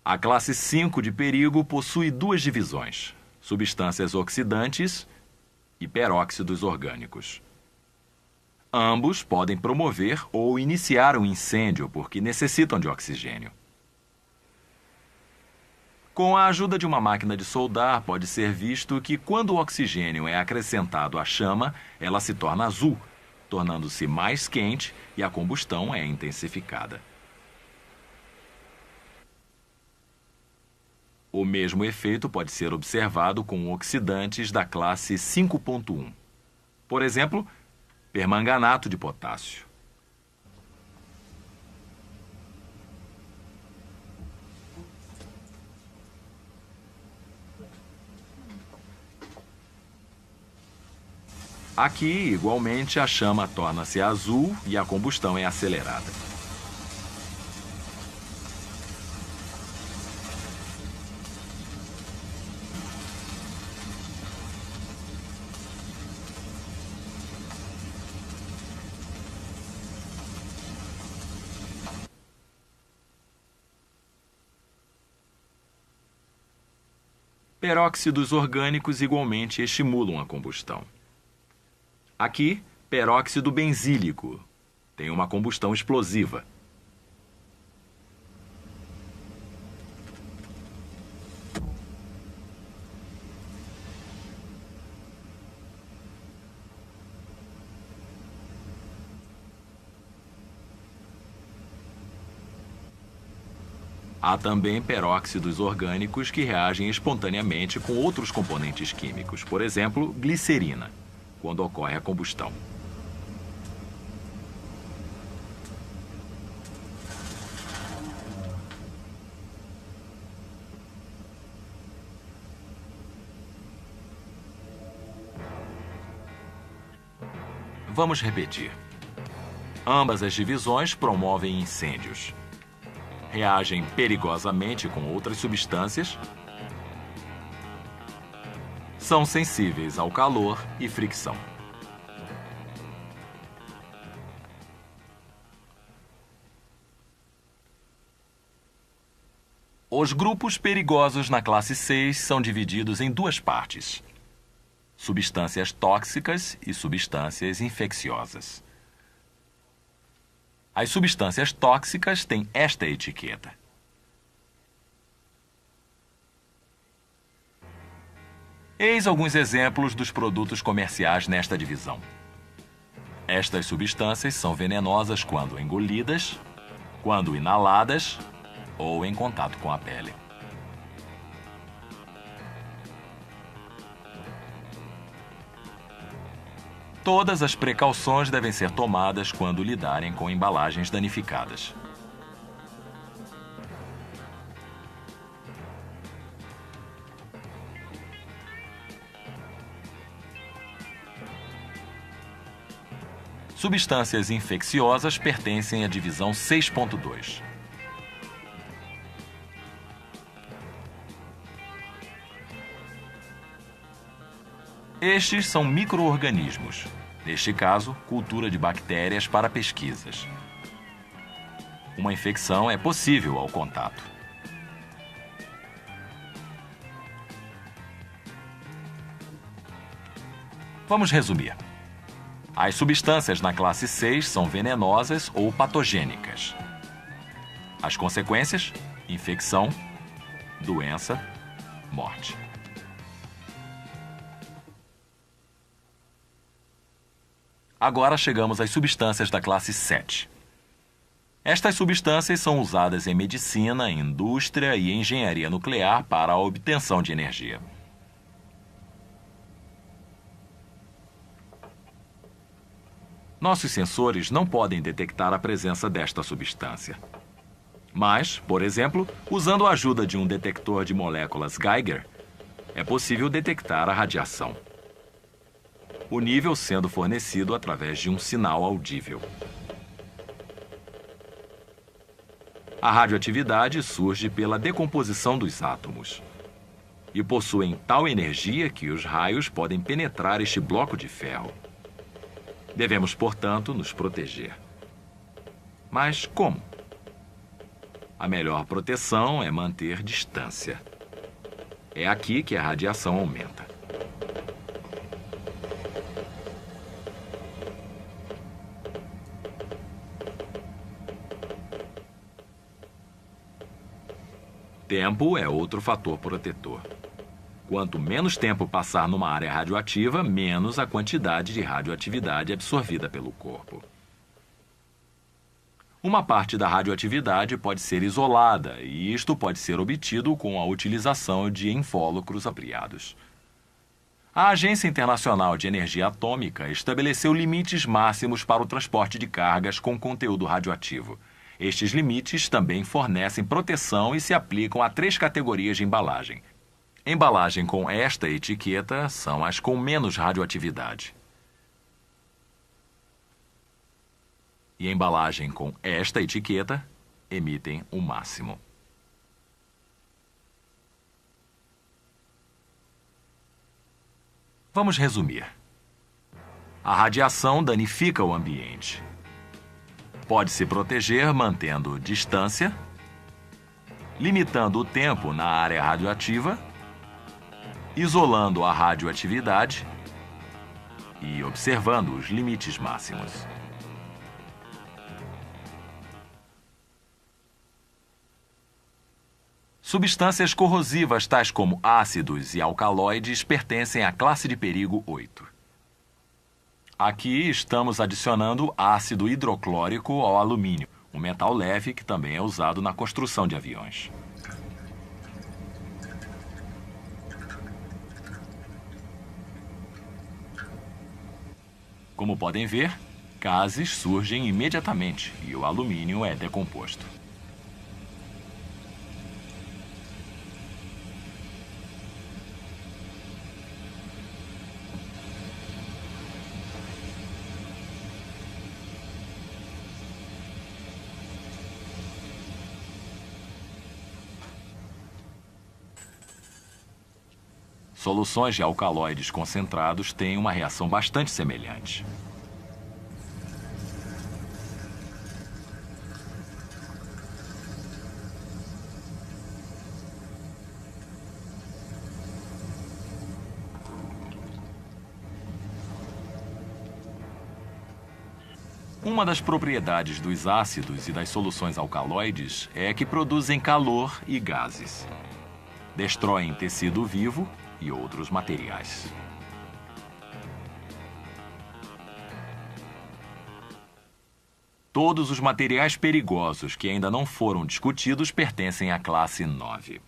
A classe 5 de perigo possui duas divisões: substâncias oxidantes e peróxidos orgânicos. Ambos podem promover ou iniciar um incêndio porque necessitam de oxigênio. Com a ajuda de uma máquina de soldar, pode ser visto que quando o oxigênio é acrescentado à chama, ela se torna azul, tornando-se mais quente e a combustão é intensificada. O mesmo efeito pode ser observado com oxidantes da classe 5.1. Por exemplo, permanganato de potássio. Aqui, igualmente, a chama torna-se azul e a combustão é acelerada. Peróxidos orgânicos igualmente estimulam a combustão. Aqui, peróxido benzílico tem uma combustão explosiva. Há também peróxidos orgânicos que reagem espontaneamente com outros componentes químicos, por exemplo, glicerina, quando ocorre a combustão. Vamos repetir. Ambas as divisões promovem incêndios. Reagem perigosamente com outras substâncias. São sensíveis ao calor e fricção. Os grupos perigosos na classe 6 são divididos em duas partes: substâncias tóxicas e substâncias infecciosas. As substâncias tóxicas têm esta etiqueta. Eis alguns exemplos dos produtos comerciais nesta divisão. Estas substâncias são venenosas quando engolidas, quando inaladas ou em contato com a pele. Todas as precauções devem ser tomadas quando lidarem com embalagens danificadas. Substâncias infecciosas pertencem à divisão 6.2. Estes são micro-organismos, neste caso, cultura de bactérias para pesquisas. Uma infecção é possível ao contato. Vamos resumir. As substâncias na classe 6 são venenosas ou patogênicas. As consequências: infecção, doença, morte. Agora chegamos às substâncias da classe 7. Estas substâncias são usadas em medicina, indústria e engenharia nuclear para a obtenção de energia. Nossos sensores não podem detectar a presença desta substância. Mas, por exemplo, usando a ajuda de um detector de moléculas Geiger, é possível detectar a radiação. O nível sendo fornecido através de um sinal audível. A radioatividade surge pela decomposição dos átomos e possuem tal energia que os raios podem penetrar este bloco de ferro. Devemos, portanto, nos proteger. Mas como? A melhor proteção é manter distância. É aqui que a radiação aumenta. Tempo é outro fator protetor. Quanto menos tempo passar numa área radioativa, menos a quantidade de radioatividade absorvida pelo corpo. Uma parte da radioatividade pode ser isolada, e isto pode ser obtido com a utilização de invólucros apropriados. A Agência Internacional de Energia Atômica estabeleceu limites máximos para o transporte de cargas com conteúdo radioativo. Estes limites também fornecem proteção e se aplicam a 3 categorias de embalagem. Embalagem com esta etiqueta são as com menos radioatividade. E embalagem com esta etiqueta emitem o máximo. Vamos resumir. A radiação danifica o ambiente. Pode se proteger mantendo distância, limitando o tempo na área radioativa, isolando a radioatividade e observando os limites máximos. Substâncias corrosivas tais como ácidos e alcaloides pertencem à classe de perigo 8. Aqui estamos adicionando ácido hidroclórico ao alumínio, um metal leve que também é usado na construção de aviões. Como podem ver, gases surgem imediatamente e o alumínio é decomposto. Soluções de alcaloides concentrados têm uma reação bastante semelhante. Uma das propriedades dos ácidos e das soluções alcaloides é que produzem calor e gases. Destroem tecido vivo e outros materiais. Todos os materiais perigosos que ainda não foram discutidos pertencem à classe 9.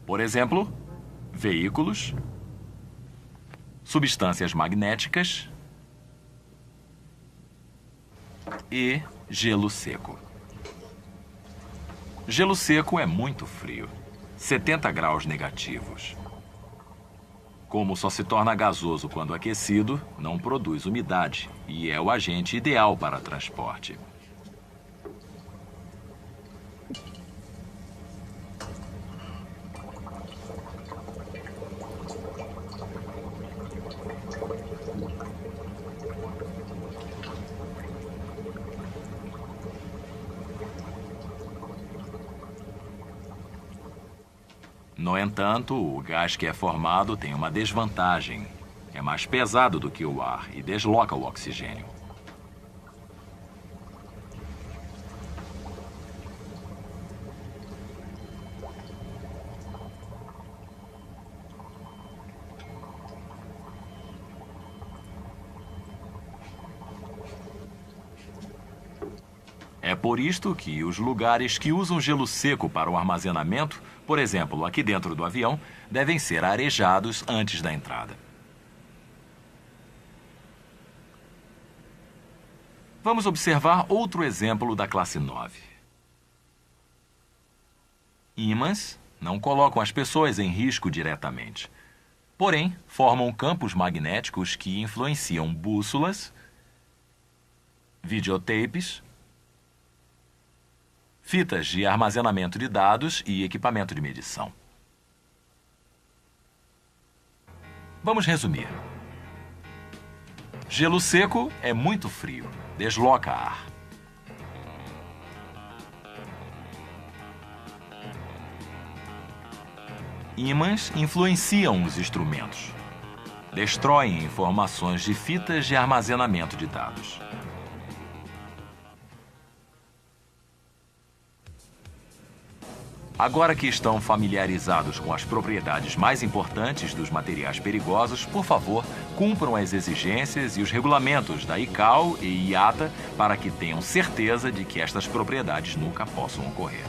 Por exemplo, veículos, substâncias magnéticas e gelo seco. Gelo seco é muito frio, 70 graus negativos. Como só se torna gasoso quando aquecido, não produz umidade e é o agente ideal para transporte. No entanto, o gás que é formado tem uma desvantagem. É mais pesado do que o ar e desloca o oxigênio. É por isto que os lugares que usam gelo seco para o armazenamento, por exemplo, aqui dentro do avião, devem ser arejados antes da entrada. Vamos observar outro exemplo da classe 9. Ímãs não colocam as pessoas em risco diretamente, porém formam campos magnéticos que influenciam bússolas, videotapes, fitas de armazenamento de dados e equipamento de medição. Vamos resumir. Gelo seco é muito frio, desloca ar. Ímãs influenciam os instrumentos. Destroem informações de fitas de armazenamento de dados. Agora que estão familiarizados com as propriedades mais importantes dos materiais perigosos, por favor, cumpram as exigências e os regulamentos da ICAO e IATA para que tenham certeza de que estas propriedades nunca possam ocorrer.